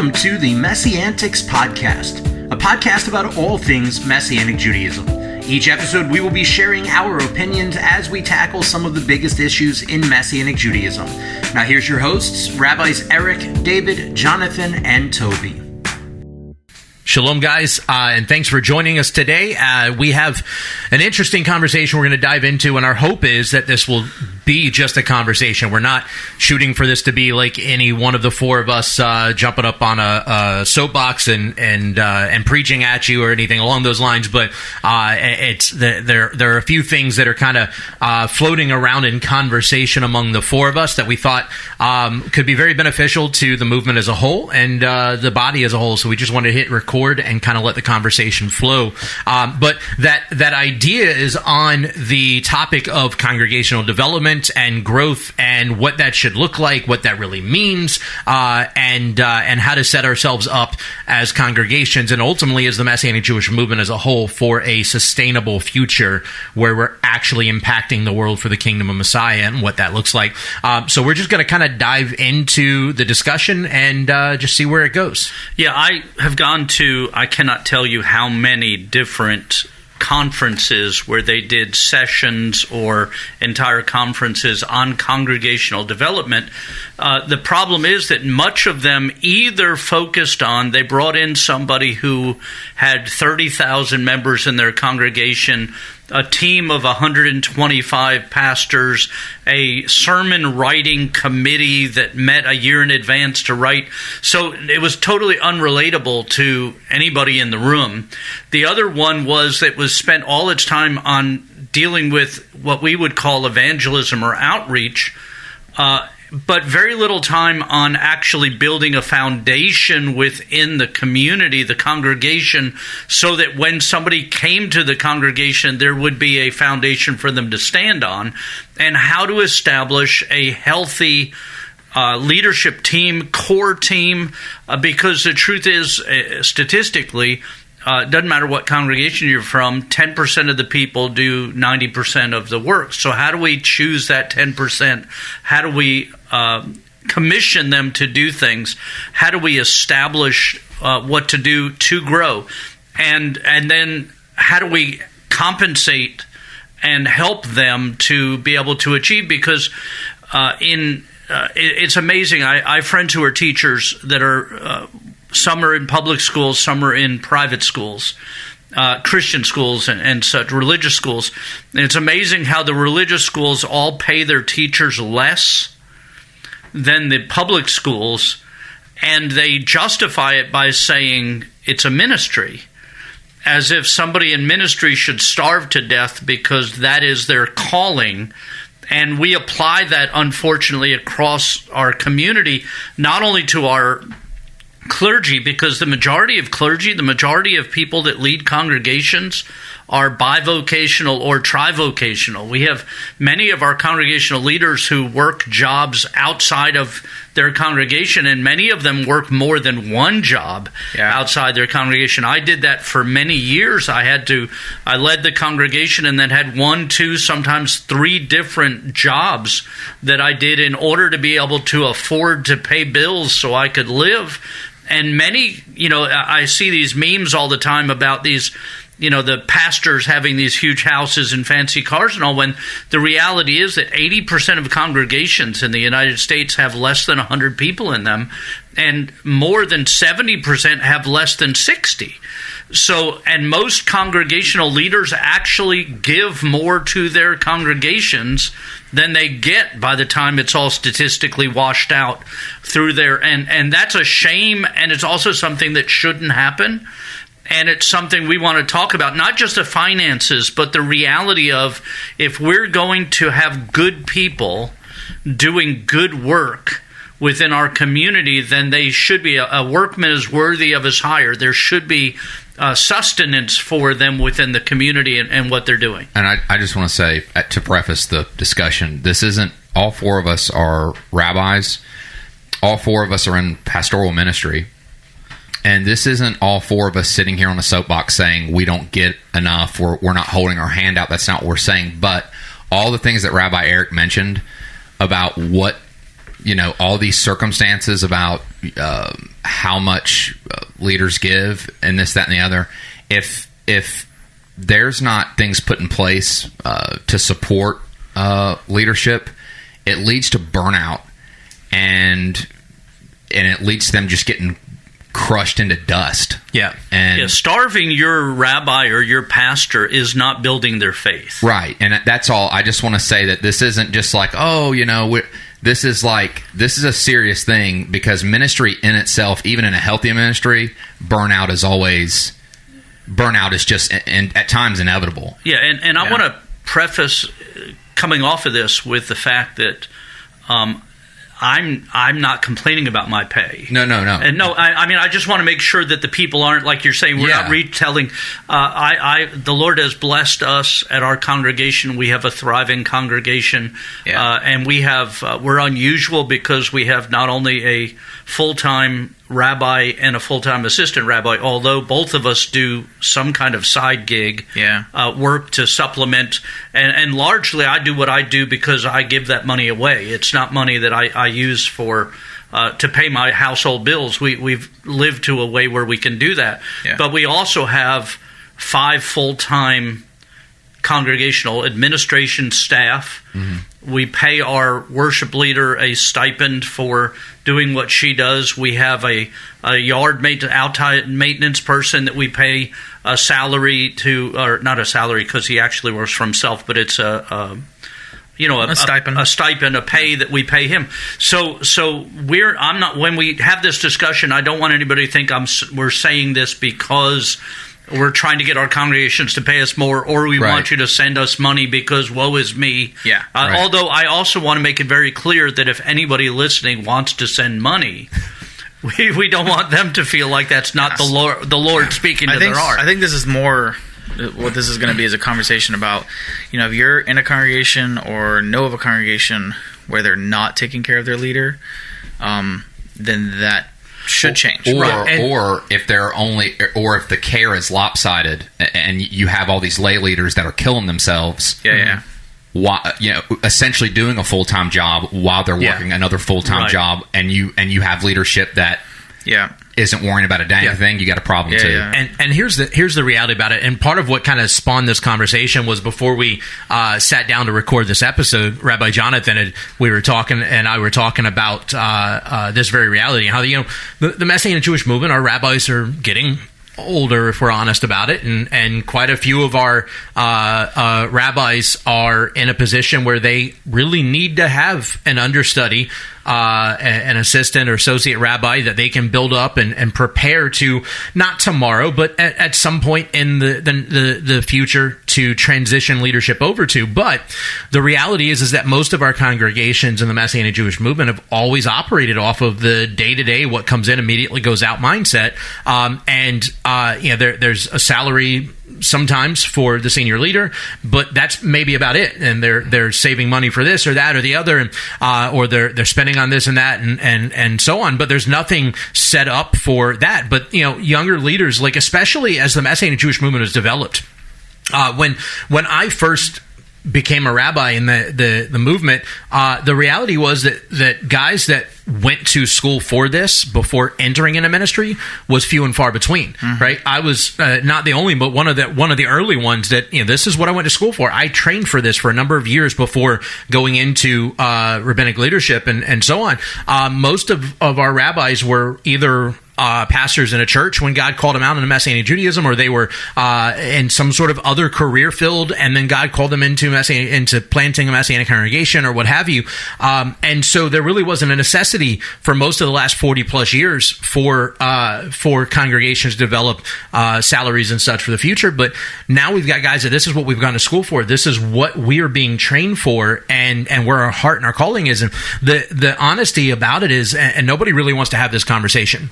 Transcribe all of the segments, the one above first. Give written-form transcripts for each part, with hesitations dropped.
welcome to the MessianTics podcast, a podcast about all things Messianic Judaism. Each episode, we will be sharing our opinions as we tackle some of the biggest issues in Messianic Judaism. Now, here's your hosts, Rabbis Eric, David, Jonathan, and Toby. Shalom, guys, and thanks for joining us today. We have an interesting conversation we're going to dive into, and our hope is that this will be just a conversation. We're not shooting for this to be like any one of the four of us jumping up on a soapbox and preaching at you or anything along those lines, but there are a few things that are kind of floating around in conversation among the four of us that we thought could be very beneficial to the movement as a whole and the body as a whole, so we just wanted to hit record and kind of let the conversation flow. But that idea is on the topic of congregational development and growth and what that should look like, what that really means, and how to set ourselves up as congregations and ultimately as the Messianic Jewish movement as a whole for a sustainable future where we're actually impacting the world for the kingdom of Messiah and what that looks like. So we're just going to kind of dive into the discussion and just see where it goes. Yeah, I have gone to, I cannot tell you how many different conferences where they did sessions or entire conferences on congregational development. The problem is that much of them either focused on, they brought in somebody who had 30,000 members in their congregation, a team of 125 pastors, a sermon writing committee that met a year in advance to write. So it was totally unrelatable to anybody in the room. The other one was that was spent all its time on dealing with what we would call evangelism or outreach, but very little time on actually building a foundation within the community, the congregation, so that when somebody came to the congregation, there would be a foundation for them to stand on, and how to establish a healthy leadership team, core team, because the truth is, statistically, it doesn't matter what congregation you're from, 10% of the people do 90% of the work. So how do we choose that 10%? How do we commission them to do things? How do we establish what to do to grow? And then how do we compensate and help them to be able to achieve? Because it's amazing. I have friends who are teachers that are some are in public schools, some are in private schools, Christian schools and such, religious schools. And it's amazing how the religious schools all pay their teachers less than the public schools, and they justify it by saying it's a ministry, as if somebody in ministry should starve to death because that is their calling. And we apply that, unfortunately, across our community, not only to our clergy, because the majority of clergy, the majority of people that lead congregations are bivocational or trivocational. We have many of our congregational leaders who work jobs outside of their congregation, and many of them work more than one job outside their congregation. I did that for many years. I led the congregation and then had 1, 2, sometimes 3 different jobs that I did in order to be able to afford to pay bills so I could live. And many, I see these memes all the time about these, the pastors having these huge houses and fancy cars and all, when the reality is that 80% of congregations in the United States have less than 100 people in them, and more than 70% have less than 60. So, and most congregational leaders actually give more to their congregations than they get by the time it's all statistically washed out through there. And that's a shame, and it's also something that shouldn't happen. And it's something we want to talk about, not just the finances, but the reality of, if we're going to have good people doing good work within our community, then they should be, a workman is worthy of his hire. There should be sustenance for them within the community and what they're doing. And I just want to say, to preface the discussion, this isn't, all four of us are rabbis. All four of us are in pastoral ministry. And this isn't all four of us sitting here on a soapbox saying we don't get enough, or we're not holding our hand out. That's not what we're saying. But all the things that Rabbi Eric mentioned about what, all these circumstances about how much leaders give and this, that, and the other. If there's not things put in place to support leadership, it leads to burnout, and it leads to them just getting crushed into dust. Yeah. And starving your rabbi or your pastor is not building their faith. Right. And that's all. I just want to say that this isn't just like, this is a serious thing, because ministry in itself, even in a healthy ministry, burnout is just at times inevitable. Yeah. And I want to preface coming off of this with the fact that I'm not complaining about my pay. No. And no, I mean, I just want to make sure that the people aren't, like you're saying, we're not retelling. The Lord has blessed us at our congregation. We have a thriving congregation, and we're unusual because we have not only a full-time rabbi and a full-time assistant rabbi, although both of us do some kind of side gig work to supplement. And largely I do what I do because I give that money away. It's not money that I use for to pay my household bills. We've lived to a way where we can do that. Yeah. But we also have 5 full-time congregational administration staff. Mm-hmm. We pay our worship leader a stipend for doing what she does. We have a yard outside maintenance person that we pay a salary to, or not a salary because he actually works for himself, but it's a stipend, a pay that we pay him. So I'm not, when we have this discussion, I don't want anybody to think we're saying this because we're trying to get our congregations to pay us more, or we want you to send us money because woe is me. Yeah. Although I also want to make it very clear that if anybody listening wants to send money, we don't want them to feel like that's not the Lord speaking to their heart. I think this is more what this is going to be is a conversation about, if you're in a congregation or know of a congregation where they're not taking care of their leader, then that should change. Or if if the care is lopsided and you have all these lay leaders that are killing themselves. Essentially doing a full-time job while they're working another full-time job, and you have leadership that isn't worrying about a dang thing, you got a problem too. And here's the reality about it. And part of what kind of spawned this conversation was before we sat down to record this episode, Rabbi Jonathan and I were talking about this very reality, how the Messianic Jewish movement, our rabbis are getting older, if we're honest about it, and quite a few of our rabbis are in a position where they really need to have an understudy, an assistant or associate rabbi that they can build up and prepare to, not tomorrow, but at some point in the future, to transition leadership over to. But the reality is that most of our congregations in the Messianic Jewish movement have always operated off of the day-to-day, what comes in immediately goes out mindset. There's a salary sometimes for the senior leader, but that's maybe about it. And they're saving money for this or that or the other, or they're spending on this and that and so on. But there's nothing set up for that. But younger leaders, like especially as the Messianic Jewish movement has developed, when I first became a rabbi in the movement, the reality was that guys that went to school for this before entering into ministry was few and far between. Mm-hmm. Right? I was not the only, but one of the early ones that this is what I went to school for. I trained for this for a number of years before going into rabbinic leadership and so on. Most of our rabbis were either pastors in a church when God called them out into Messianic Judaism, or they were in some sort of other career field, and then God called them into planting a Messianic congregation or what have you. And so there really wasn't a necessity for most of the last 40 plus years for congregations to develop salaries and such for the future. But now we've got guys that this is what we've gone to school for. This is what we are being trained for, and where our heart and our calling is. And the honesty about it is, and nobody really wants to have this conversation,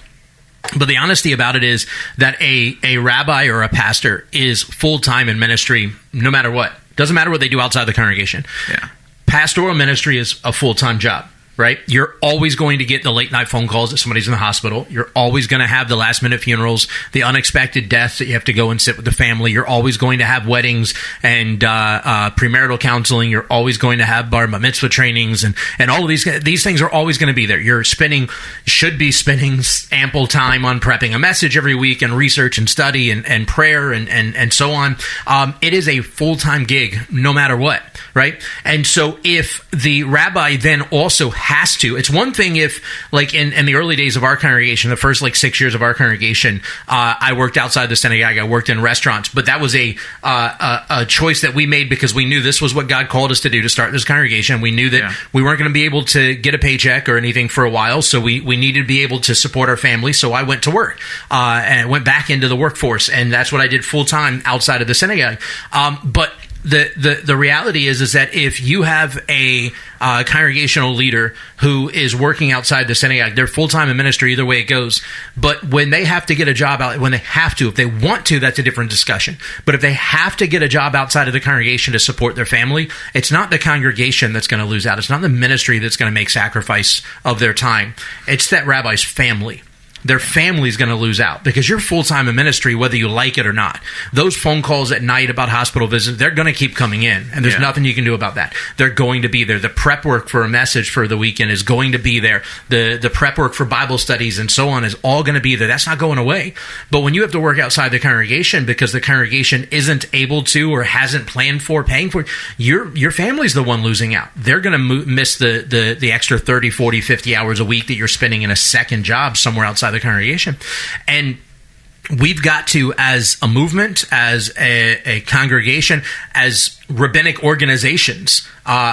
but the honesty about it is that a rabbi or a pastor is full-time in ministry no matter what. Doesn't matter what they do outside the congregation. Yeah. Pastoral ministry is a full-time job. right? You're always going to get the late night phone calls that somebody's in the hospital. You're always going to have the last minute funerals, the unexpected deaths that you have to go and sit with the family. You're always going to have weddings and premarital counseling. You're always going to have bar mitzvah trainings and all of these things are always going to be there. Should be spending ample time on prepping a message every week and research and study and prayer and so on. It is a full-time gig no matter what, right? And so if the rabbi then also has to, it's one thing if, like in the early days of our congregation, the first 6 years of our congregation, I worked outside the synagogue, I worked in restaurants, but that was a choice that we made because we knew this was what God called us to do to start this congregation. We knew that we weren't going to be able to get a paycheck or anything for a while, so we needed to be able to support our family, so I went to work and went back into the workforce, and that's what I did full-time outside of the synagogue. But the reality is that if you have a congregational leader who is working outside the synagogue, they're full-time in ministry either way it goes. But when they have to get a job out, if they want to, that's a different discussion. But if they have to get a job outside of the congregation to support their family, it's not the congregation that's going to lose out. It's not the ministry that's going to make sacrifice of their time. It's that rabbi's family. Their family's going to lose out because you're full-time in ministry whether you like it or not. Those phone calls at night about hospital visits, they're going to keep coming in, and there's nothing you can do about that. They're going to be there. The prep work for a message for the weekend is going to be there. The prep work for Bible studies and so on is all going to be there. That's not going away. But when you have to work outside the congregation because the congregation isn't able to or hasn't planned for paying for it, your family's the one losing out. They're going to miss the extra 30, 40, 50 hours a week that you're spending in a second job somewhere outside the congregation. And we've got to, as a movement, as a congregation, as rabbinic organizations,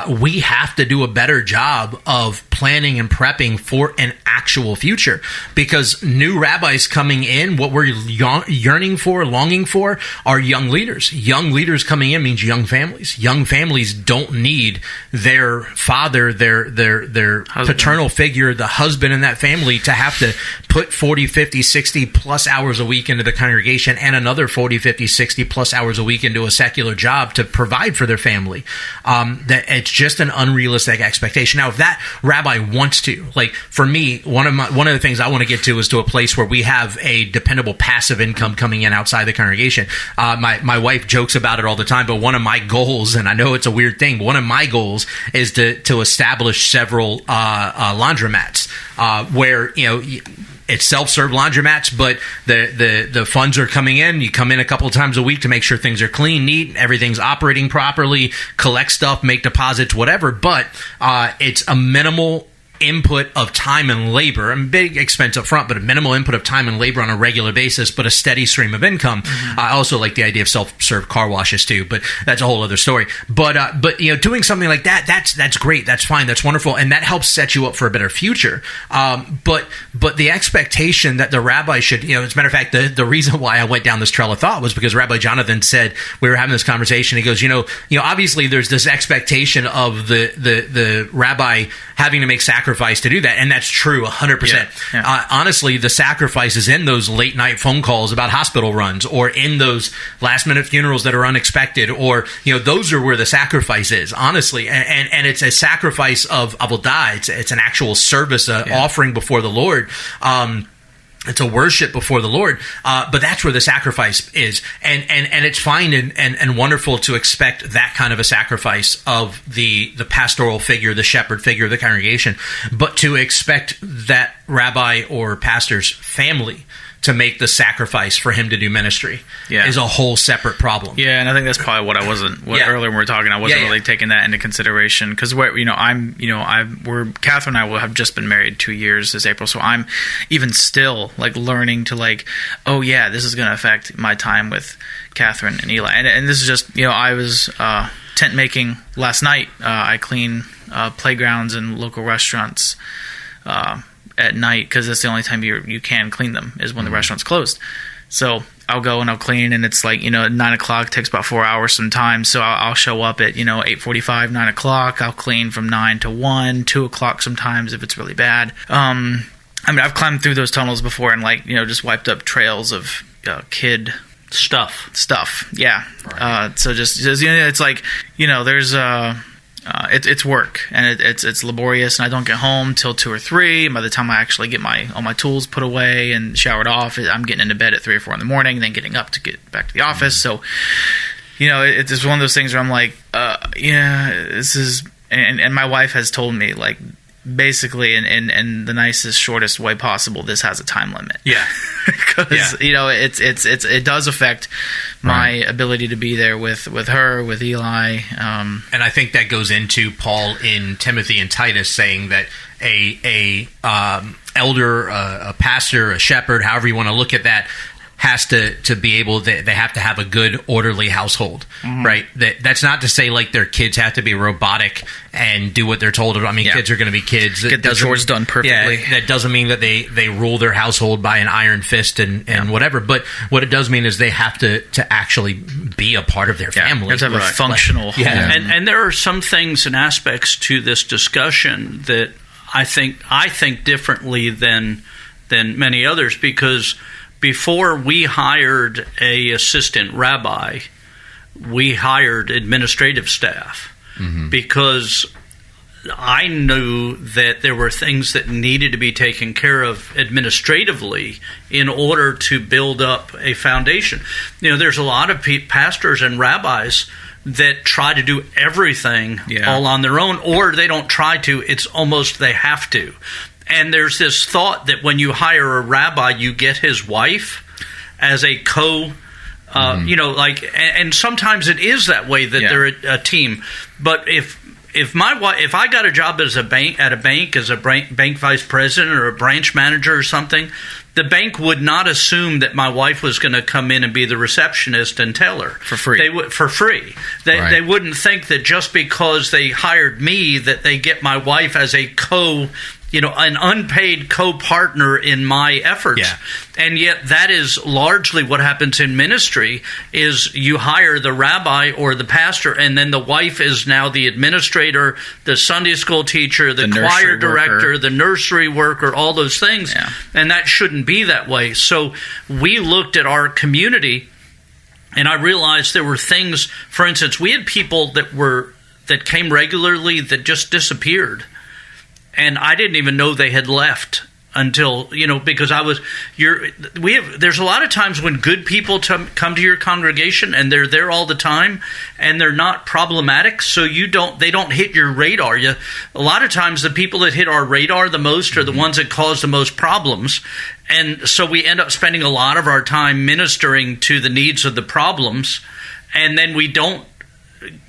we have to do a better job of planning and prepping for an actual future, because new rabbis coming in, what we're yearning for, longing for, are young leaders. Young leaders coming in means young families. Young families don't need their father, their paternal figure, the husband in that family, to have to put 40, 50, 60 plus hours a week into the congregation and another 40, 50, 60 plus hours a week into a secular job to provide for their family. That it's just an unrealistic expectation. Now, if that rabbi wants to, like for me, one of the things I want to get to is to a place where we have a dependable passive income coming in outside the congregation. My wife jokes about it all the time, but one of my goals, and I know it's a weird thing, but one of my goals is to establish several laundromats where, it's self-serve laundromats, but the funds are coming in. You come in a couple of times a week to make sure things are clean, neat, everything's operating properly, collect stuff, make deposits, whatever. But it's a minimal input of time and labor, and big expense up front, but a minimal input of time and labor on a regular basis, but a steady stream of income. Mm-hmm. I also like the idea of self-serve car washes too, but that's a whole other story. But doing something like that, that's great, that's fine, that's wonderful, and that helps set you up for a better future. But the expectation that the rabbi should, as a matter of fact, the reason why I went down this trail of thought was because Rabbi Jonathan said, we were having this conversation, he goes, obviously there's this expectation of the rabbi having to make sacrifice to do that, and that's true 100%. Yeah. Honestly, the sacrifice is in those late night phone calls about hospital runs, or in those last minute funerals that are unexpected, or those are where the sacrifice is, honestly, and it's a sacrifice of avodah. It's an actual service, offering before the Lord. It's a worship before the Lord, but that's where the sacrifice is, and it's fine and wonderful to expect that kind of a sacrifice of the pastoral figure, the shepherd figure of the congregation, but to expect that rabbi or pastor's family to make the sacrifice for him to do ministry is a whole separate problem. Yeah, and I think that's probably what I wasn't. Earlier when we were talking, I wasn't really taking that into consideration, because Catherine and I will have just been married 2 years this April, so I'm even still learning to this is going to affect my time with Catherine and Eli, and this is just I was tent making last night. I clean playgrounds and local restaurants at night, because that's the only time you can clean them, is when the restaurant's closed. So I'll go and I'll clean, and it's 9 o'clock takes about 4 hours sometimes. So I'll show up at 8:45, 9 o'clock. I'll clean from 9 to 1, 2 o'clock sometimes if it's really bad. I've climbed through those tunnels before and just wiped up trails of kid stuff. Yeah. Right. So just it's there's it's work, and it's laborious, and I don't get home till 2 or 3. And by the time I actually get all my tools put away and showered off, I'm getting into bed at 3 or 4 in the morning, then getting up to get back to the office. So, it's just one of those things where I'm like, this is, and my wife has told me, like, basically in the nicest, shortest way possible, this has a time limit. Yeah. Because it does affect my ability to be there with her, with Eli. And I think that goes into Paul in Timothy and Titus saying that a elder, a pastor, a shepherd, however you want to look at that, has to be able they have to have a good orderly household, right? That's not to say like their kids have to be robotic and do what they're told. I mean, kids are going to be kids. Get their chores done perfectly. Yeah, that doesn't mean that they rule their household by an iron fist and whatever. But what it does mean is they have to actually be a part of their family. They have to have a functional home. And there are some things and aspects to this discussion that I think differently than many others, because before we hired a assistant rabbi, we hired administrative staff because I knew that there were things that needed to be taken care of administratively in order to build up a foundation. There's a lot of pastors and rabbis that try to do everything all on their own, or they don't try to, it's almost they have to. And there's this thought that when you hire a rabbi, you get his wife as a and sometimes it is that way that they're a team. But if I got a job at a bank as a bank vice president or a branch manager or something, the bank would not assume that my wife was going to come in and be the receptionist and teller for free. They wouldn't think that just because they hired me that they get my wife as a an unpaid co-partner in my efforts. Yeah. And yet that is largely what happens in ministry is you hire the rabbi or the pastor, and then the wife is now the administrator, the Sunday school teacher, the choir director, the nursery worker, all those things. Yeah. And that shouldn't be that way. So we looked at our community, and I realized there were things, for instance, we had people that came regularly that just disappeared. And I didn't even know they had left until, because there's a lot of times when good people come to your congregation and they're there all the time and they're not problematic, so they don't hit your radar. A lot of times the people that hit our radar the most are the ones that cause the most problems. And so we end up spending a lot of our time ministering to the needs of the problems, and then we don't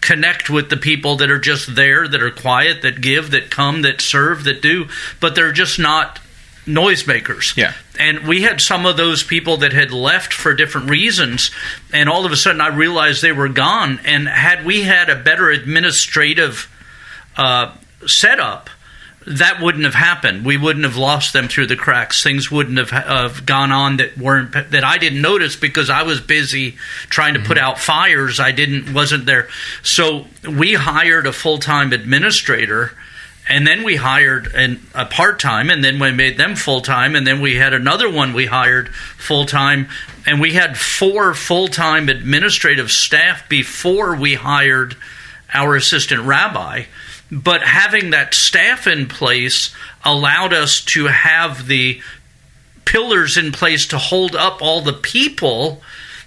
connect with the people that are just there, that are quiet, that give, that come, that serve, that do, but they're just not noisemakers. Yeah. And we had some of those people that had left for different reasons, and all of a sudden I realized they were gone. And had we had a better administrative setup, that wouldn't have happened. We wouldn't have lost them through the cracks. Things wouldn't have gone on that I didn't notice because I was busy trying to put out fires. Wasn't there. So we hired a full-time administrator, and then we hired a part-time, and then we made them full-time, and then we had another one we hired full-time, and we had 4 full-time administrative staff before we hired our assistant rabbi. But having that staff in place allowed us to have the pillars in place to hold up all the people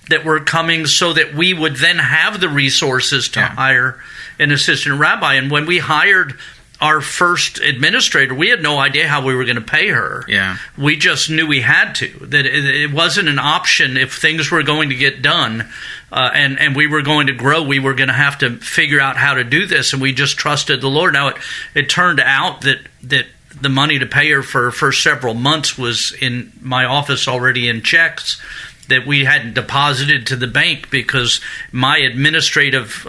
that were coming so that we would then have the resources to hire an assistant rabbi. And when we hired our first administrator, we had no idea how we were going to pay her. Yeah. We just knew we had to, that it wasn't an option if things were going to get done. And we were going to grow, we were going to have to figure out how to do this, and we just trusted the Lord. Now, it turned out that the money to pay her for several months was in my office already in checks that we hadn't deposited to the bank because my administrative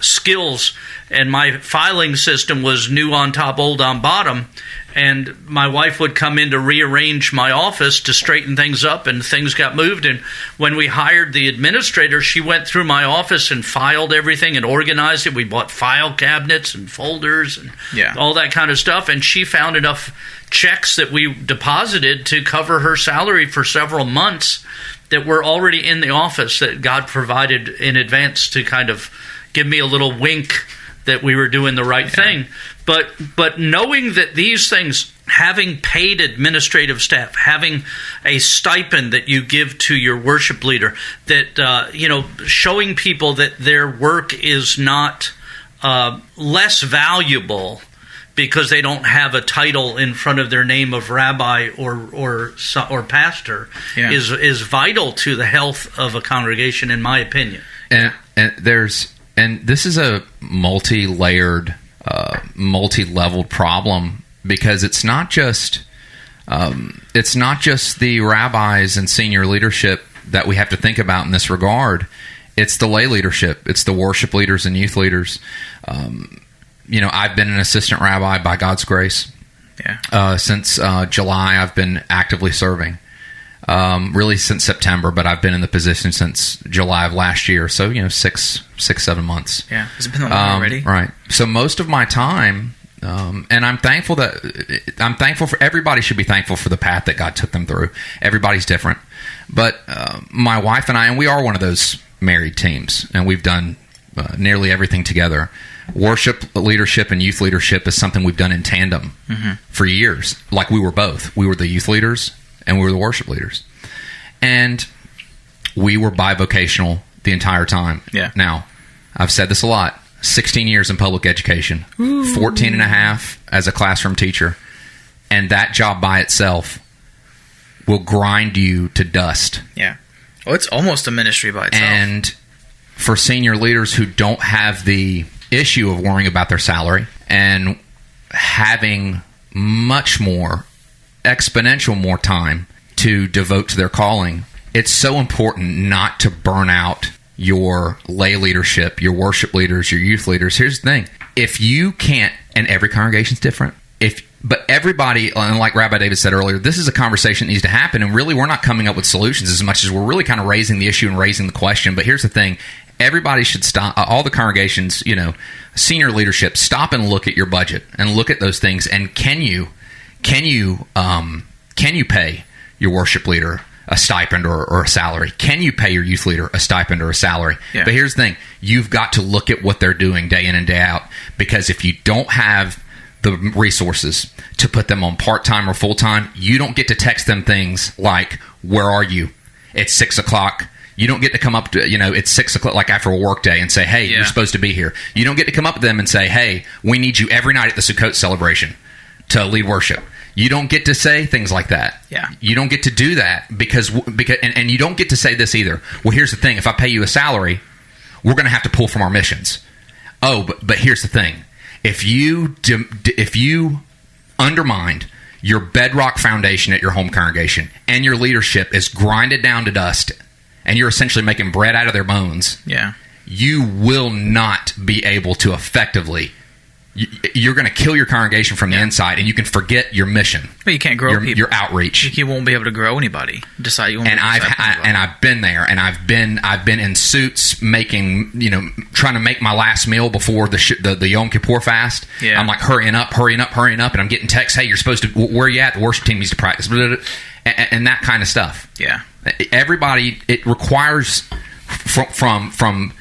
skills and my filing system was new on top, old on bottom. And my wife would come in to rearrange my office to straighten things up, and things got moved. And when we hired the administrator, she went through my office and filed everything and organized it. We bought file cabinets and folders and all that kind of stuff. And she found enough checks that we deposited to cover her salary for several months that were already in the office that God provided in advance to kind of give me a little wink that we were doing the right thing. But knowing that these things, having paid administrative staff, having a stipend that you give to your worship leader, that showing people that their work is not less valuable because they don't have a title in front of their name of rabbi or pastor is vital to the health of a congregation, in my opinion. And this is a multi-layered, multi-leveled problem, because it's not just the rabbis and senior leadership that we have to think about in this regard. It's the lay leadership. It's the worship leaders and youth leaders. I've been an assistant rabbi by God's grace. Since July, I've been actively serving. Really since September, but I've been in the position since July of last year. So, 7 months. Yeah, it's been that long already. Right. So most of my time, and I'm thankful for, everybody should be thankful for the path that God took them through. Everybody's different. But my wife and I, and we are one of those married teams, and we've done nearly everything together. Worship leadership and youth leadership is something we've done in tandem for years. Like we were both. We were the youth leaders and we were the worship leaders. And we were bivocational the entire time. Yeah. Now, I've said this a lot. 16 years in public education. 14 and a half as a classroom teacher. And that job by itself will grind you to dust. Yeah. Well, it's almost a ministry by itself. And for senior leaders who don't have the issue of worrying about their salary and having much more, exponential more time to devote to their calling, it's so important not to burn out your lay leadership, your worship leaders, your youth leaders. Here's the thing. If you can't, and every congregation's different, but everybody, and like Rabbi David said earlier, this is a conversation that needs to happen, and really we're not coming up with solutions as much as we're really kind of raising the issue and raising the question. But here's the thing. Everybody should stop, all the congregations, senior leadership, stop and look at your budget and look at those things. And can you pay your worship leader a stipend or a salary? Can you pay your youth leader a stipend or a salary? Yeah. But here's the thing. You've got to look at what they're doing day in and day out, because if you don't have the resources to put them on part-time or full-time, you don't get to text them things like, where are you? It's 6 o'clock. You don't get to come up to, it's 6 o'clock, like after a work day, and say, hey, you're supposed to be here. You don't get to come up to them and say, hey, we need you every night at the Sukkot celebration to lead worship. You don't get to say things like that. Yeah. You don't get to do that because and you don't get to say this either. Well, here's the thing. If I pay you a salary, we're going to have to pull from our missions. Oh, but here's the thing. If you undermined your bedrock foundation at your home congregation and your leadership is grinded down to dust and you're essentially making bread out of their bones, you will not be able to effectively. You're going to kill your congregation from the inside, and you can forget your mission. But you can't grow people. Your outreach. You won't be able to grow anybody. Decide you won't. And I've been there, and I've been in suits making, trying to make my last meal before the Yom Kippur fast. Yeah. I'm like hurrying up, and I'm getting texts. Hey, you're supposed to. Where are you at? The worship team needs to practice, and that kind of stuff. Yeah. Everybody. It requires from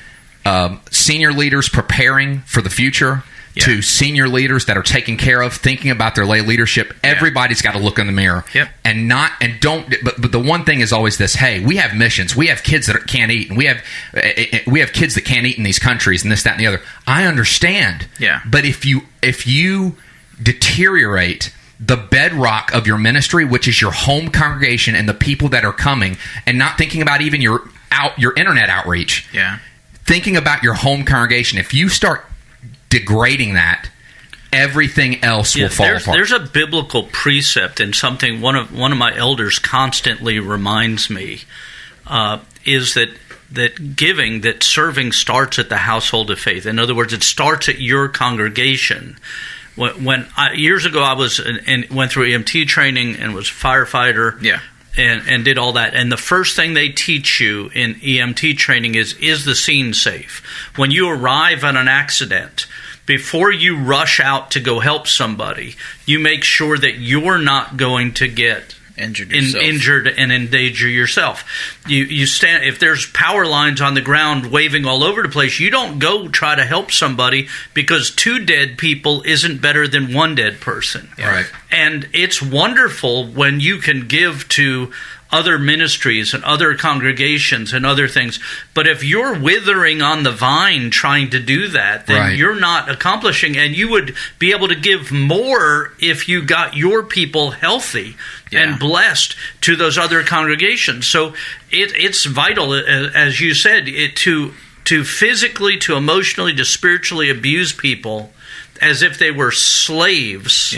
senior leaders preparing for the future. Yeah. To senior leaders that are taking care of, thinking about their lay leadership. Everybody's got to look in the mirror. Yep. But the one thing is always this: hey, we have missions. We have kids that can't eat, and we have kids that can't eat in these countries, and this, that, and the other. I understand. Yeah. But if you deteriorate the bedrock of your ministry, which is your home congregation and the people that are coming, and not thinking about even your internet outreach. Yeah. Thinking about your home congregation, if you start degrading that, everything else will fall apart. There's a biblical precept, and something one of my elders constantly reminds me is that serving starts at the household of faith. In other words, it starts at your congregation. Years ago, I went through EMT training and was a firefighter. Yeah. And did all that. And the first thing they teach you in EMT training is the scene safe? When you arrive at an accident, before you rush out to go help somebody, you make sure that you're not going to get injured and endanger yourself. You stand, if there's power lines on the ground waving all over the place, you don't go try to help somebody, because 2 dead people isn't better than 1 dead person. Right. And it's wonderful when you can give to other ministries and other congregations and other things. But if you're withering on the vine trying to do that, then you're not accomplishing. And you would be able to give more if you got your people healthy and blessed to those other congregations. So it's vital, as you said, to physically, to emotionally, to spiritually abuse people as if they were slaves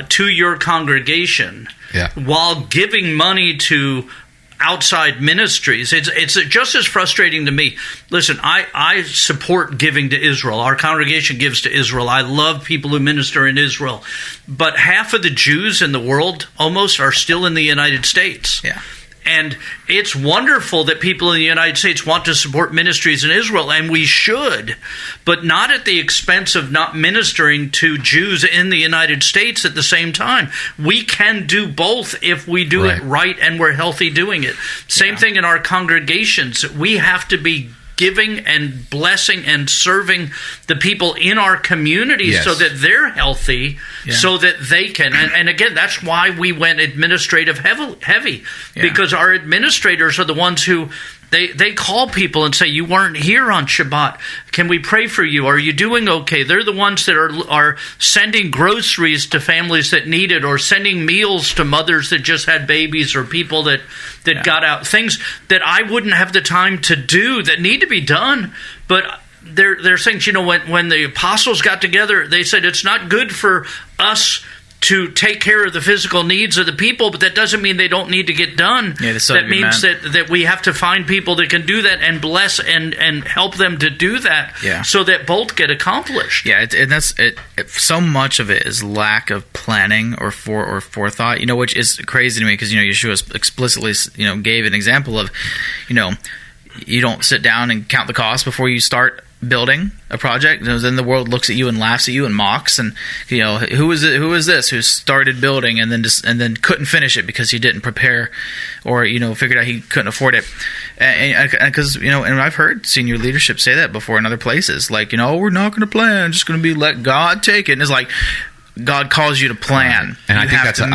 to your congregation. While giving money to outside ministries. It's just as frustrating to me. Listen, I support giving to Israel. Our congregation gives to Israel. I love people who minister in Israel. But half of the Jews in the world almost are still in the United States. Yeah. And it's wonderful that people in the United States want to support ministries in Israel, and we should, but not at the expense of not ministering to Jews in the United States at the same time. We can do both if we do it right and we're healthy doing it. Same thing in our congregations. We have to be giving and blessing and serving the people in our communities so that they're healthy, so that they can. And again, that's why we went administrative heavy because our administrators are the ones who they call people and say, you weren't here on Shabbat. Can we pray for you? Are you doing okay? They're the ones that are sending groceries to families that need it, or sending meals to mothers that just had babies, or people that got out. Things that I wouldn't have the time to do that need to be done. But they're saying, when the apostles got together, they said it's not good for us to take care of the physical needs of the people, but that doesn't mean they don't need to get done. That means that we have to find people that can do that and bless and help them to do that so that both get accomplished. Yeah, and that's it. So much of it is lack of planning or forethought, which is crazy to me because, Yeshua explicitly, gave an example of, you don't sit down and count the cost before you start building a project. Then the world looks at you and laughs at you and mocks, and who is this who started building and then couldn't finish it because he didn't prepare, or figured out he couldn't afford it. And because and I've heard senior leadership say that before in other places, like we're not going to plan, just going to be let God take it. And it's like, God calls you to plan, and I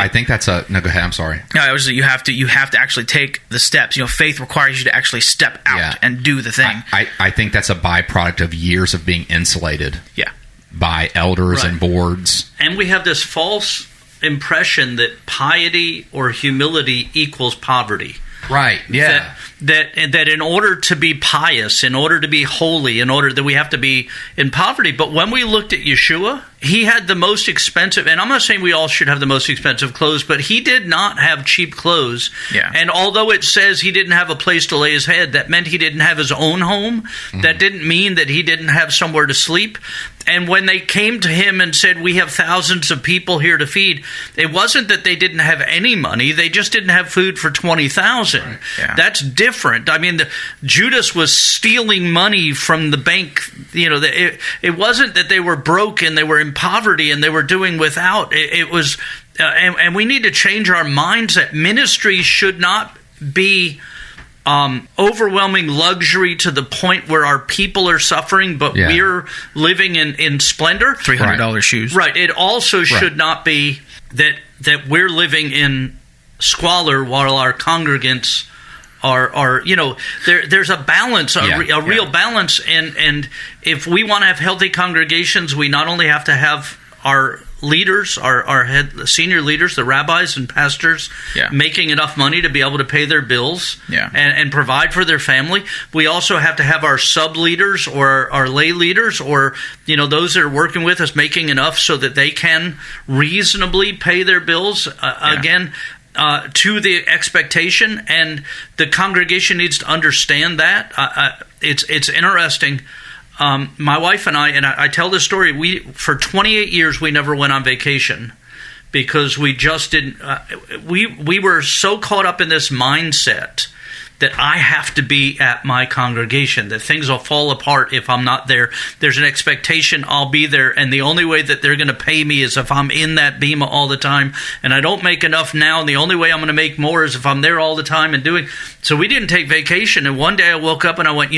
think that's a. No, go ahead. I'm sorry. No, it was you have to actually take the steps. Faith requires you to actually step out and do the thing. I think that's a byproduct of years of being insulated. Yeah. By elders and boards, and we have this false impression that piety or humility equals poverty. Right. Yeah. That in order to be pious, in order to be holy, in order that we have to be in poverty. But when we looked at Yeshua, he had the most expensive, and I'm not saying we all should have the most expensive clothes, but he did not have cheap clothes. Yeah. And although it says he didn't have a place to lay his head, that meant he didn't have his own home. Mm-hmm. That didn't mean that he didn't have somewhere to sleep. And when they came to him and said, we have thousands of people here to feed, it wasn't that they didn't have any money. They just didn't have food for 20,000. Right. Yeah. That's different. I mean, Judas was stealing money from the bank. It wasn't that they were broke and they were in poverty and they were doing without. It was, and we need to change our mindset. Ministry should not be overwhelming luxury to the point where our people are suffering, but we're living in splendor. $300 shoes. Right. It also should not be that we're living in squalor while our congregants are there's a balance, a real balance. And if we want to have healthy congregations, we not only have to have our leaders, our senior leaders, the rabbis and pastors, making enough money to be able to pay their bills and provide for their family. We also have to have our sub-leaders or our lay leaders, or those that are working with us, making enough so that they can reasonably pay their bills. Again, to the expectation, and the congregation needs to understand that. It's interesting. My wife and I tell this story, for 28 years we never went on vacation because we just didn't, we were so caught up in this mindset that I have to be at my congregation, that things will fall apart if I'm not there. There's an expectation I'll be there, and the only way that they're going to pay me is if I'm in that bema all the time, and I don't make enough now, and the only way I'm going to make more is if I'm there all the time and doing. So we didn't take vacation, and one day I woke up and I went,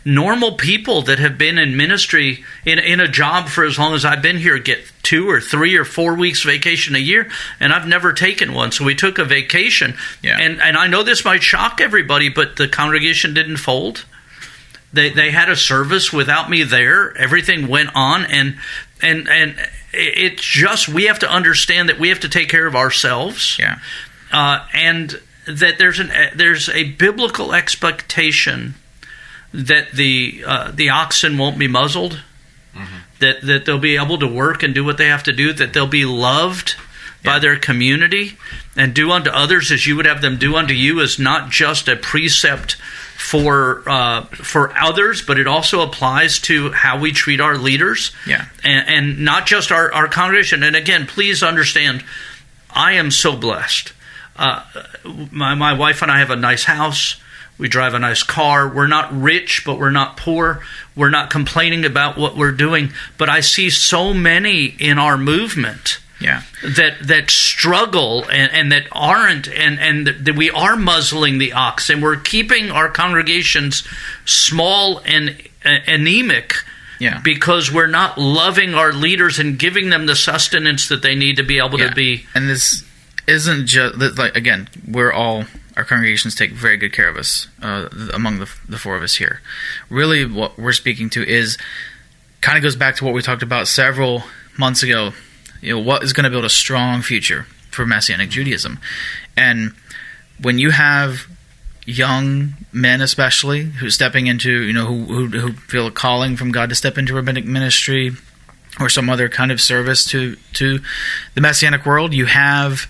normal people that have been in ministry in a job for as long as I've been here get 2 or 3 or 4 weeks vacation a year, and I've never taken one. So we took a vacation, and I know this might shock everybody, but the congregation didn't fold. They had a service without me there. Everything went on, and it's just, we have to understand that we have to take care of ourselves, and that there's a biblical expectation that the oxen won't be muzzled, that they'll be able to work and do what they have to do, that they'll be loved by their community, and do unto others as you would have them do unto you is not just a precept for others, but it also applies to how we treat our leaders, and not just our congregation. And again, please understand, I am so blessed. My wife and I have a nice house. We drive a nice car. We're not rich, but we're not poor. We're not complaining about what we're doing. But I see so many in our movement that struggle and that aren't, and that we are muzzling the ox, and we're keeping our congregations small and anemic because we're not loving our leaders and giving them the sustenance that they need to be able to be. And this isn't just, like, again, our congregations take very good care of us, among the 4 of us here. Really, what we're speaking to is kind of goes back to what we talked about several months ago. What is going to build a strong future for Messianic Judaism? And when you have young men, especially, who stepping into, who feel a calling from God to step into rabbinic ministry or some other kind of service to the Messianic world, you have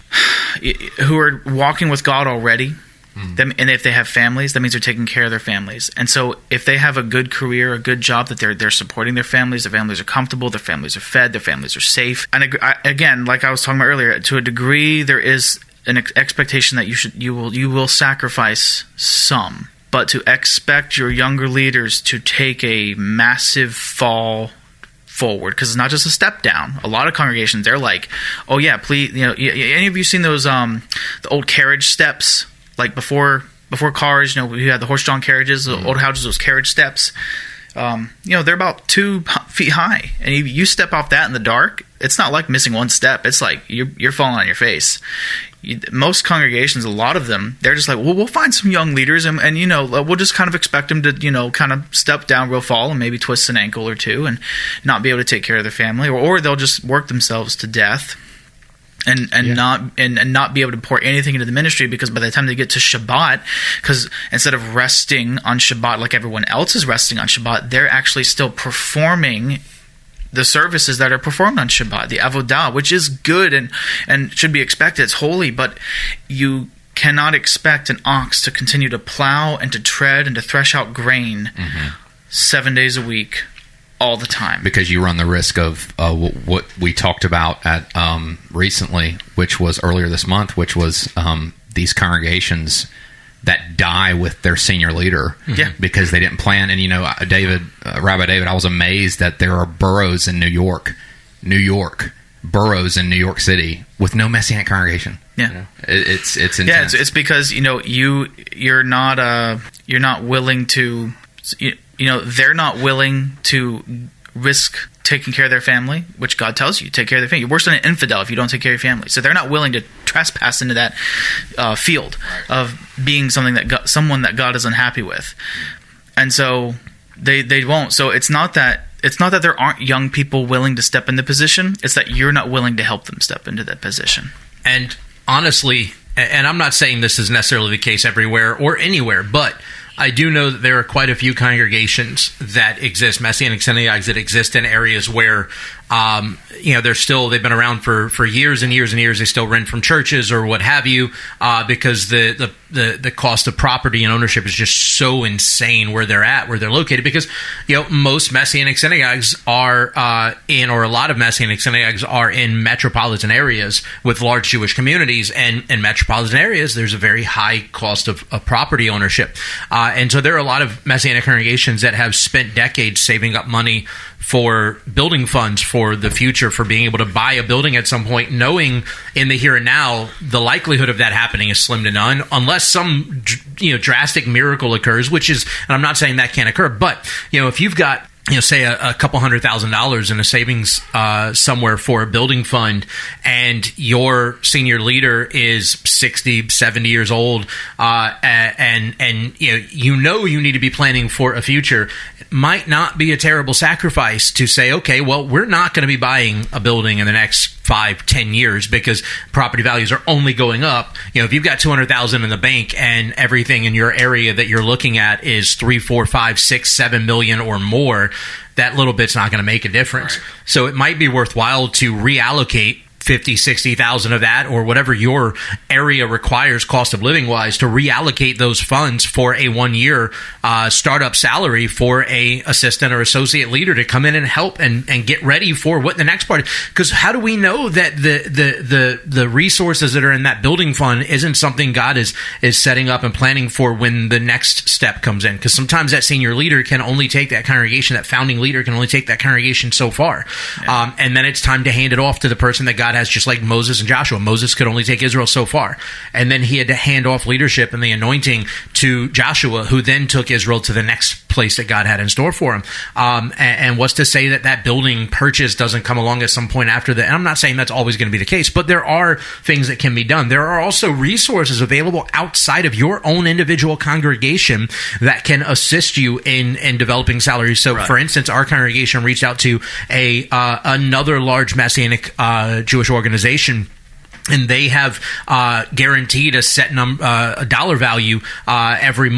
who are walking with God already. And if they have families, that means they're taking care of their families. And so if they have a good career, a good job, that they're supporting their families are comfortable, their families are fed, their families are safe. And again, like I was talking about earlier, to a degree, there is an expectation that you will sacrifice some. But to expect your younger leaders to take a massive fall forward, because it's not just a step down. A lot of congregations, they're like, oh yeah, please, any of you seen those the old carriage steps? Like before cars, we had the horse-drawn carriages, the old houses, those carriage steps. They're about 2 feet high, and you step off that in the dark. It's not like missing one step. It's like you're falling on your face. Most congregations, a lot of them, they're just like, well, we'll find some young leaders, and we'll just kind of expect them to kind of step down real fall and maybe twist an ankle or two and not be able to take care of their family, or they'll just work themselves to death. And not be able to pour anything into the ministry, because by the time they get to Shabbat, because instead of resting on Shabbat like everyone else is resting on Shabbat, they're actually still performing the services that are performed on Shabbat, the avodah, which is good and should be expected. It's holy, but you cannot expect an ox to continue to plow and to tread and to thresh out grain 7 days a week, all the time, because you run the risk of what we talked about at recently, which was earlier this month, which was these congregations that die with their senior leader because they didn't plan. And Rabbi David, I was amazed that there are boroughs in New York, boroughs in New York City with no Messianic congregation. It's intense. Yeah, it's because you're not willing to. They're not willing to risk taking care of their family, which God tells you, take care of their family. You're worse than an infidel if you don't take care of your family. So they're not willing to trespass into that field of being someone that God is unhappy with. And so they won't. So it's not that there aren't young people willing to step in the position. It's that you're not willing to help them step into that position. And honestly, and I'm not saying this is necessarily the case everywhere or anywhere, but I do know that there are quite a few congregations that exist, Messianic synagogues that exist in areas where, they've been around for years and years and years. They still rent from churches or what have you, because the the cost of property and ownership is just so insane where they're located, because most Messianic synagogues are or a lot of Messianic synagogues are in metropolitan areas with large Jewish communities, and in metropolitan areas there's a very high cost of property ownership, and so there are a lot of Messianic congregations that have spent decades saving up money for building funds for the future, for being able to buy a building at some point, knowing in the here and now the likelihood of that happening is slim to none, unless some drastic miracle occurs, which is, and I'm not saying that can't occur, but if you've got say a couple $100,000 in a savings somewhere for a building fund, and your senior leader is 60, 70 years old, and you need to be planning for a future, it might not be a terrible sacrifice to say, okay, well, we're not going to be buying a building in the next 5-10 years because property values are only going up. If you've got $200,000 in the bank and everything in your area that you're looking at is $3, $4, $5, $6, $7 million or more, that little bit's not going to make a difference. Right. So it might be worthwhile to reallocate 50, 60,000 of that, or whatever your area requires cost of living wise, to reallocate those funds for a 1-year startup salary for a assistant or associate leader to come in and help and get ready for what the next part is. Because how do we know that the resources that are in that building fund isn't something God is setting up and planning for when the next step comes in? Because sometimes that senior leader can only take that congregation, that founding leader can only take that congregation so far. Yeah. And then it's time to hand it off to the person that God has, just like Moses and Joshua. Moses could only take Israel so far, and then he had to hand off leadership and the anointing to Joshua, who then took Israel to the next place that God had in store for him. And what's to say that building purchase doesn't come along at some point after that? And I'm not saying that's always going to be the case, but there are things that can be done. There are also resources available outside of your own individual congregation that can assist you in developing salaries. So, right. For instance, our congregation reached out to another large Messianic Jewish organization, and they have guaranteed a set a dollar value every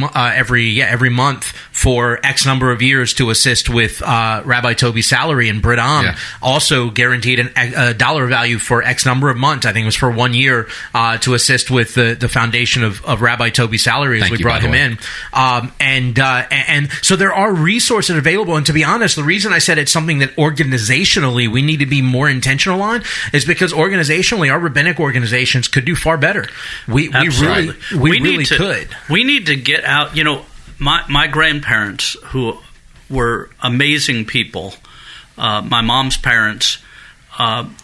month for X number of years to assist with Rabbi Toby's salary, and Brit Am also guaranteed a dollar value for X number of months. I think it was for 1 year to assist with the foundation of Rabbi Toby's salary as we brought him in. And so there are resources available. And to be honest, the reason I said it's something that organizationally we need to be more intentional on is because organizationally our rabbinic organizations could do far better. We really could. We need to get out. My grandparents, who were amazing people, my mom's parents,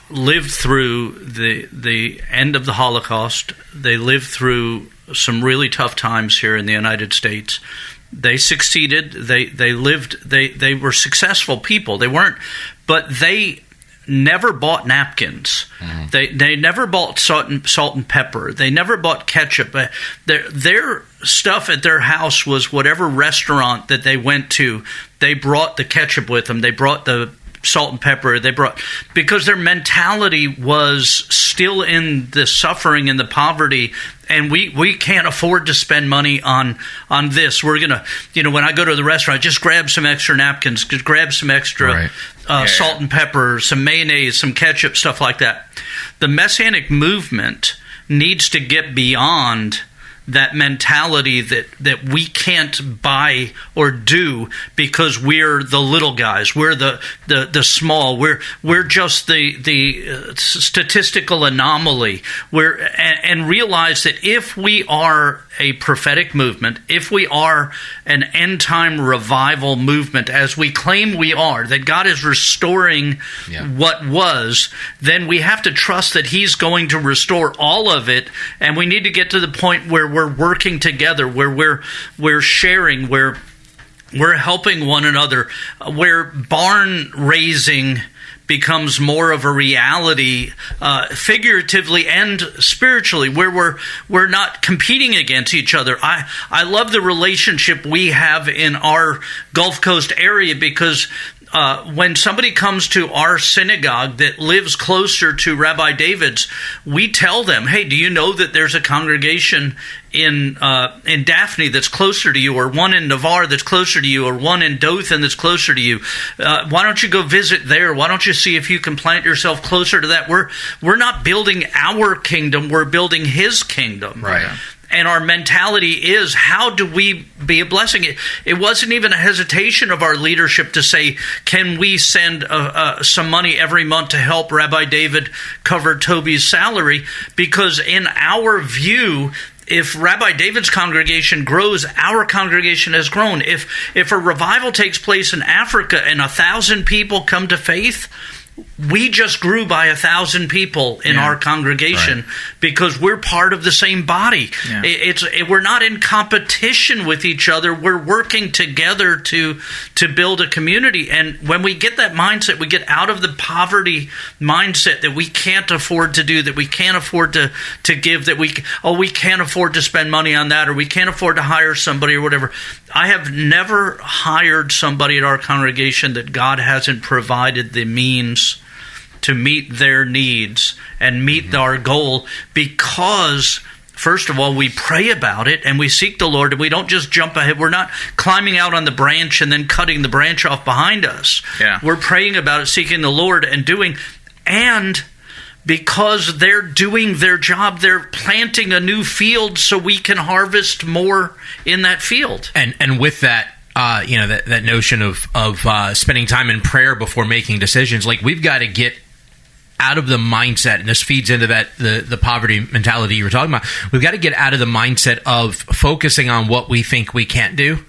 lived through the end of the Holocaust. They lived through some really tough times here in the United States. They succeeded. They lived. They were successful people. They weren't, but they never bought napkins. Mm-hmm. They never bought salt and pepper. They never bought ketchup. Their stuff at their house was whatever restaurant that they went to. They brought the ketchup with them. They brought the salt and pepper. Because their mentality was still in the suffering and the poverty, and we can't afford to spend money on this. We're gonna, when I go to the restaurant, just grab some extra napkins, just grab some extra salt and pepper, some mayonnaise, some ketchup, stuff like that. The Messianic movement needs to get beyond that mentality that we can't buy or do because we're the little guys, we're the small, we're just the statistical anomaly. And realize that if we are a prophetic movement, if we are an end time revival movement, as we claim we are, that God is restoring what was, then we have to trust that He's going to restore all of it, and we need to get to the point where we're working together, where we're sharing, where we're helping one another, where barn raising becomes more of a reality, figuratively and spiritually, where we're not competing against each other. I love the relationship we have in our Gulf Coast area, because when somebody comes to our synagogue that lives closer to Rabbi David's, we tell them, hey, do you know that there's a congregation in Daphne that's closer to you, or one in Navarre that's closer to you, or one in Dothan that's closer to you? Why don't you go visit there? Why don't you see if you can plant yourself closer to that? We're not building our kingdom, we're building His kingdom. Right. and our mentality is, how do we be a blessing? It wasn't even a hesitation of our leadership to say, can we send some money every month to help Rabbi David cover Toby's salary? Because in our view, if Rabbi David's congregation grows, our congregation has grown. If a revival takes place in Africa and 1,000 people come to faith, we just grew by 1,000 people in our congregation, because we're part of the same body. Yeah. We're not in competition with each other. We're working together to build a community. And when we get that mindset, we get out of the poverty mindset that we can't afford to do, that we can't afford to give, that we can't afford to spend money on that, or we can't afford to hire somebody or whatever. I have never hired somebody at our congregation that God hasn't provided the means to meet their needs and meet our goal, because first of all, we pray about it and we seek the Lord, and we don't just jump ahead. We're not climbing out on the branch and then cutting the branch off behind us. Yeah. We're praying about it, seeking the Lord, and doing. And because they're doing their job, they're planting a new field so we can harvest more in that field. And with that, that notion of spending time in prayer before making decisions, like, we've got to get out of the mindset, and this feeds into that the poverty mentality you were talking about. We've got to get out of the mindset of focusing on what we think we can't do,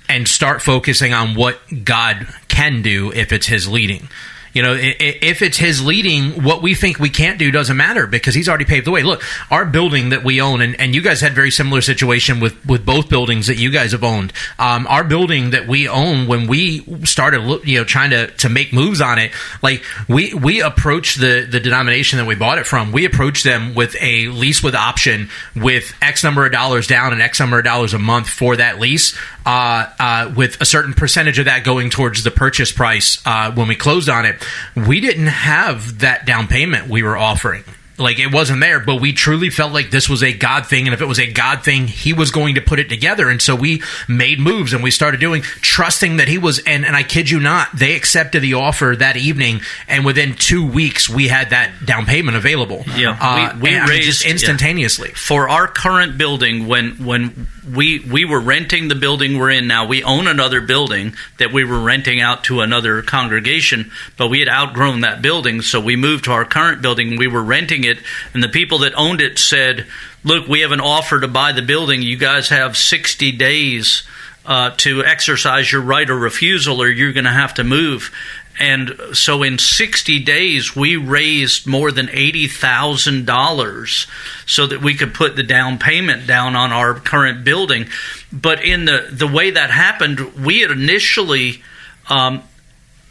and start focusing on what God can do if it's His leading. If it's His leading, what we think we can't do doesn't matter, because He's already paved the way. Look, our building that we own, and you guys had very similar situation with both buildings that you guys have owned. Our building that we own, when we started, trying to make moves on it, like, we approached the denomination that we bought it from. We approached them with a lease with option, with X number of dollars down and X number of dollars a month for that lease, with a certain percentage of that going towards the purchase price when we closed on it. We didn't have that down payment we were offering. Like, it wasn't there, but we truly felt like this was a God thing, and if it was a God thing, He was going to put it together. And so we made moves, and we started doing, trusting that He was, and I kid you not, they accepted the offer that evening, and within 2 weeks, we had that down payment available. Yeah, we raised just instantaneously. Yeah. For our current building, when we were renting the building we're in now, we own another building that we were renting out to another congregation, but we had outgrown that building, so we moved to our current building. We were renting it, and the people that owned it said, look, we have an offer to buy the building. You guys have 60 days to exercise your right of refusal, or you're going to have to move. And so in 60 days, we raised more than $80,000 so that we could put the down payment down on our current building. But in the way that happened, we had initially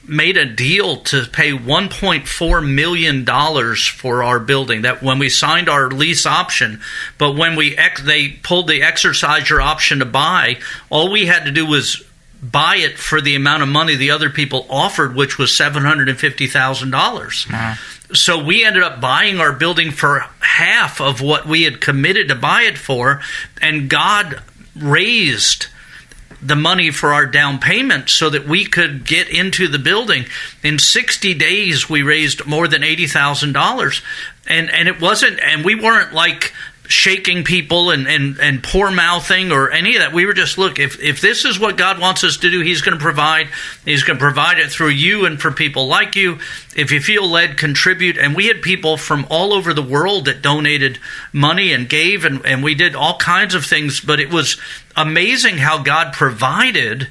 made a deal to pay $1.4 million for our building, that when we signed our lease option. But when they pulled the exercise your option to buy, all we had to do was buy it for the amount of money the other people offered, which was $750,000. Wow. So we ended up buying our building for half of what we had committed to buy it for, and God raised the money for our down payment so that we could get into the building. In 60 days, we raised more than $80,000, and it wasn't, and we weren't like shaking people and poor mouthing or any of that. We were just, look, if this is what God wants us to do, He's going to provide. He's going to provide it through you and for people like you. If you feel led, contribute. And we had people from all over the world that donated money and gave, and we did all kinds of things. But it was amazing how God provided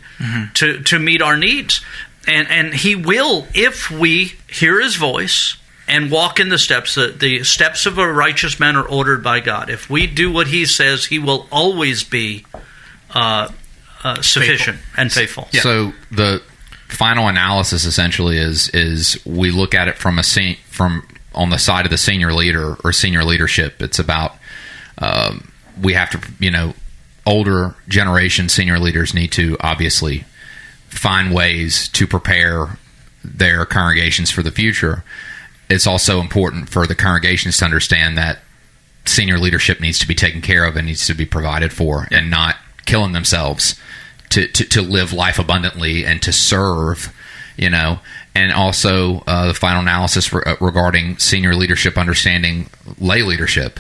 to meet our needs. And He will, if we hear His voice and walk in the steps. The steps of a righteous man are ordered by God. If we do what He says, He will always be sufficient and faithful. Yeah. So the final analysis essentially is we look at it from on the side of the senior leader or senior leadership. It's about we have to, older generation senior leaders need to obviously find ways to prepare their congregations for the future. It's also important for the congregations to understand that senior leadership needs to be taken care of and needs to be provided for, and not killing themselves to live life abundantly and to serve, And also the final analysis regarding senior leadership understanding lay leadership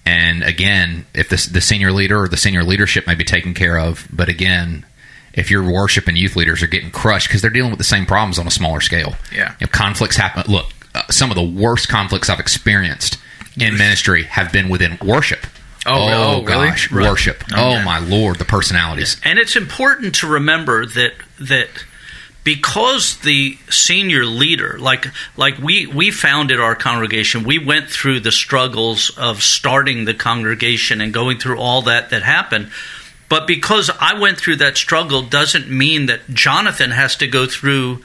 And again, if the senior leader or the senior leadership may be taken care of, but again, if your worship and youth leaders are getting crushed because they're dealing with the same problems on a smaller scale. Yeah. Conflicts happen. Look, some of the worst conflicts I've experienced in ministry have been within worship. Oh, really? Gosh, worship. Oh, my Lord, the personalities. And it's important to remember that because the senior leader, like we founded our congregation, we went through the struggles of starting the congregation and going through all that happened. But because I went through that struggle doesn't mean that Jonathan has to go through,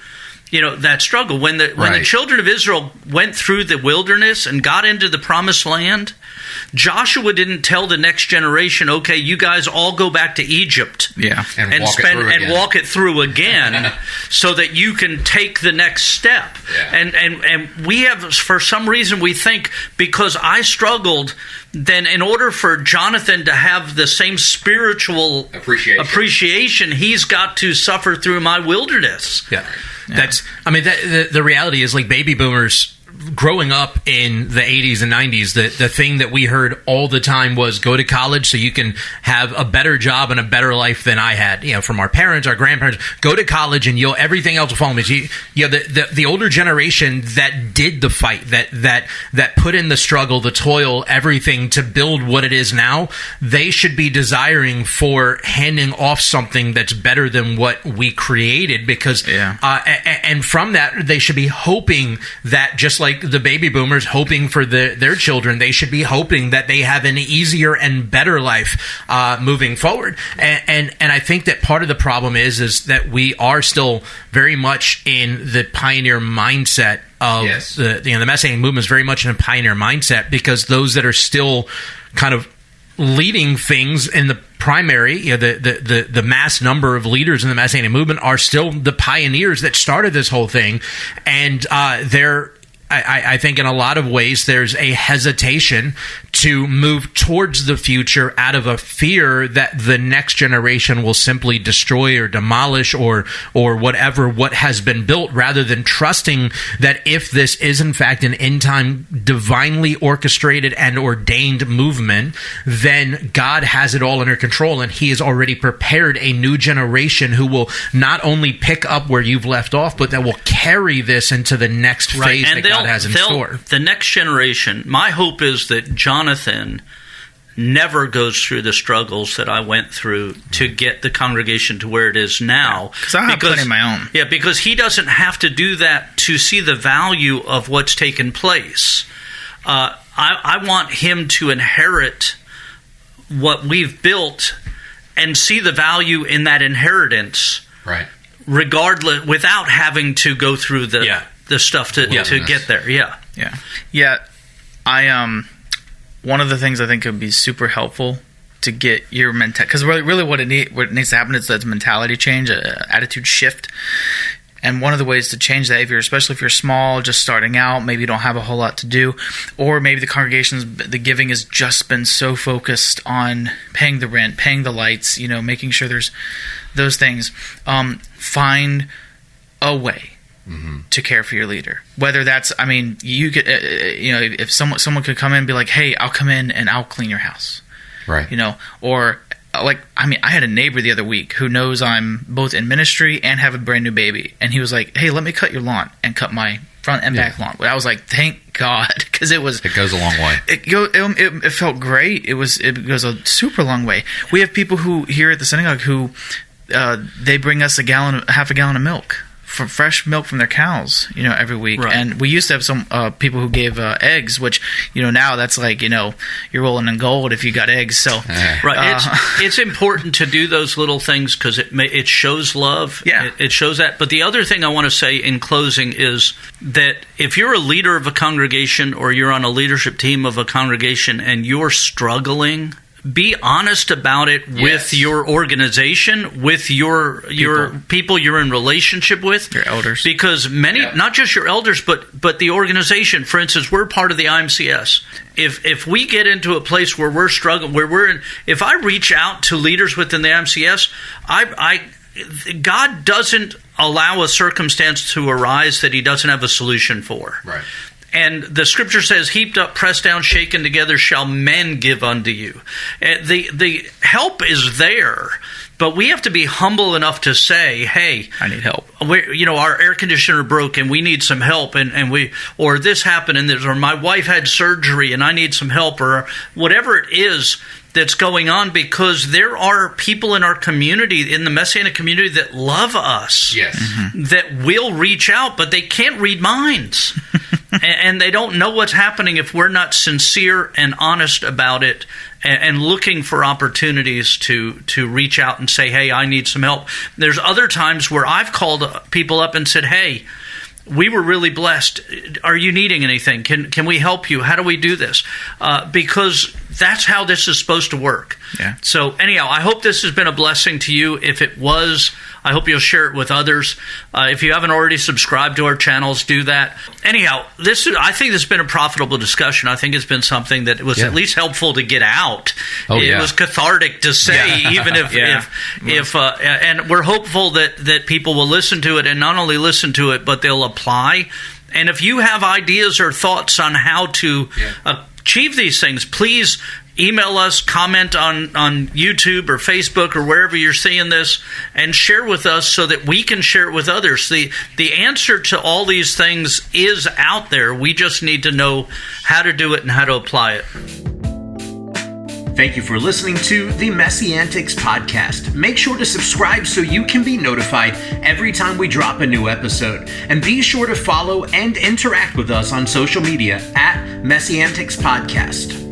that struggle. When the children of Israel went through the wilderness and got into the promised land, Joshua didn't tell the next generation, okay, you guys all go back to Egypt and walk it through again so that you can take the next step. Yeah. And we have, for some reason, we think because I struggled, then in order for Jonathan to have the same spiritual appreciation, he's got to suffer through my wilderness. Yeah. The reality is, like, baby boomers growing up in the 80s and 90s, the thing that we heard all the time was go to college so you can have a better job and a better life than I had, from our parents, our grandparents. Go to college and everything else will follow me. The older generation that did the fight, that put in the struggle, the toil, everything to build what it is now, they should be desiring for handing off something that's better than what we created, because and from that they should be hoping that, just like the baby boomers hoping for their children, they should be hoping that they have an easier and better life moving forward. And I think that part of the problem is that we are still very much in the pioneer mindset of the Messianic movement is very much in a pioneer mindset, because those that are still kind of leading things in the primary, the mass number of leaders in the Messianic movement are still the pioneers that started this whole thing, and I think in a lot of ways there's a hesitation to move towards the future out of a fear that the next generation will simply destroy or demolish or whatever what has been built, rather than trusting that if this is in fact an end-time divinely orchestrated and ordained movement, then God has it all under control, and he has already prepared a new generation who will not only pick up where you've left off, but that will carry this into the next phase that God has in store. The next generation, my hope is that Jonathan never goes through the struggles that I went through to get the congregation to where it is now. Because I have plenty of my own. Yeah, because he doesn't have to do that to see the value of what's taken place. I want him to inherit what we've built and see the value in that inherentance, right? Regardless, without having to go through the stuff to get there. One of the things I think would be super helpful to get your mentality, because really what needs to happen is that mentality change, attitude shift. And one of the ways to change that, especially if you're small, just starting out, maybe you don't have a whole lot to do, or maybe the giving has just been so focused on paying the rent, paying the lights, making sure there's those things. Find a way to care for your leader. Whether that's, you could, if someone could come in and be like, hey, I'll come in and I'll clean your house. Right. Or I had a neighbor the other week who knows I'm both in ministry and have a brand new baby. And he was like, hey, let me cut your lawn, and cut my front and back lawn. I was like, thank God, because it goes a long way. It felt great. It goes a super long way. We have people who here at the synagogue who they bring us half a gallon of milk, from fresh milk from their cows, every week. Right. And we used to have some people who gave eggs, which, now that's like, you're rolling in gold if you got eggs. So, right. It's important to do those little things because it shows love. Yeah. It shows that. But the other thing I want to say in closing is that if you're a leader of a congregation or you're on a leadership team of a congregation and you're struggling, be honest about it with your organization, with your people you're in relationship with, your elders, because not just your elders, but the organization. For instance, we're part of the IMCS. If we get into a place where we're struggling, if I reach out to leaders within the IMCS, God doesn't allow a circumstance to arise that He doesn't have a solution for. Right. And the scripture says, heaped up, pressed down, shaken together, shall men give unto you. The help is there, but we have to be humble enough to say, hey, I need help. Our air conditioner broke and we need some help, or this happened and or my wife had surgery and I need some help, or whatever it is that's going on, because there are people in our community, in the Messianic community, that love us, Yes. that will reach out, but they can't read minds. And they don't know what's happening if we're not sincere and honest about it, and looking for opportunities to reach out and say, hey, I need some help. There's other times where I've called people up and said, hey, we were really blessed. Are you needing anything? Can we help you? How do we do this? Because that's how this is supposed to work. Yeah. So anyhow, I hope this has been a blessing to you. If it was, I hope you'll share it with others. If you haven't already subscribed to our channels, do that. Anyhow, I think this has been a profitable discussion. I think it's been something that was at least helpful to get out. It was cathartic to say, even if and we're hopeful that people will listen to it, and not only listen to it, but they'll apply. And if you have ideas or thoughts on how to achieve these things, please email us, comment on YouTube or Facebook or wherever you're seeing this, and share with us so that we can share it with others. The answer to all these things is out there. We just need to know how to do it and how to apply it. Thank you for listening to the MessianTics podcast. Make sure to subscribe so you can be notified every time we drop a new episode. And be sure to follow and interact with us on social media at MessianTics Podcast.